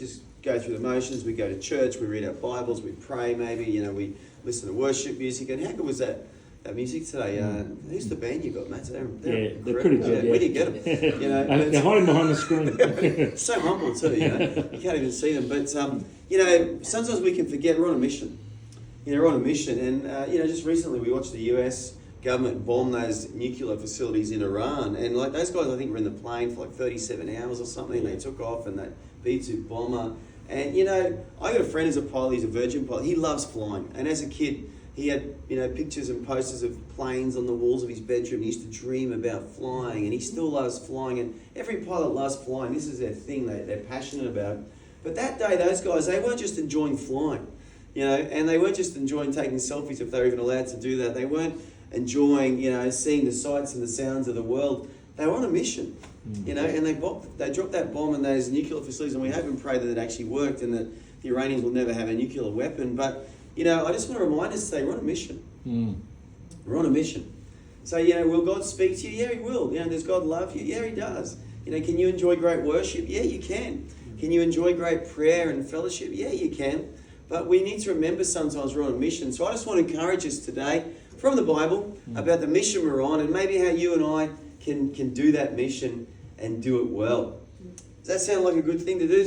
just go through the motions. We go to church, we read our Bibles, we pray maybe, we listen to worship music. And how good was that music today? Who's the band you got, Matt? They're pretty good. Where do you get them? They're hiding behind the screen. So humble too, you can't even see them. But, sometimes we can forget we're on a mission. We're on a mission. And, just recently we watched the US government bomb those nuclear facilities in Iran. And like those guys, I think, were in the plane for like 37 hours or something. They took off in that B-2 bomber. And, I got a friend who's a pilot. He's a Virgin pilot. He loves flying. And as a kid, he had, pictures and posters of planes on the walls of his bedroom. He used to dream about flying, and he still loves flying. And every pilot loves flying. This is their thing. They're passionate about it. But that day, those guys, they weren't just enjoying flying, and they weren't just enjoying taking selfies if they were even allowed to do that. They weren't enjoying, seeing the sights and the sounds of the world. They were on a mission, and they dropped that bomb in those nuclear facilities, and we hope and pray that it actually worked and that the Iranians will never have a nuclear weapon. But, I just want to remind us today, we're on a mission. We're on a mission. So, will God speak to you? Yeah, He will. Does God love you? Yeah, He does. Can you enjoy great worship? Yeah, you can. Can you enjoy great prayer and fellowship? Yeah, you can. But we need to remember sometimes we're on a mission. So I just want to encourage us today from the Bible about the mission we're on and maybe how you and I can do that mission and do it well. Does that sound like a good thing to do?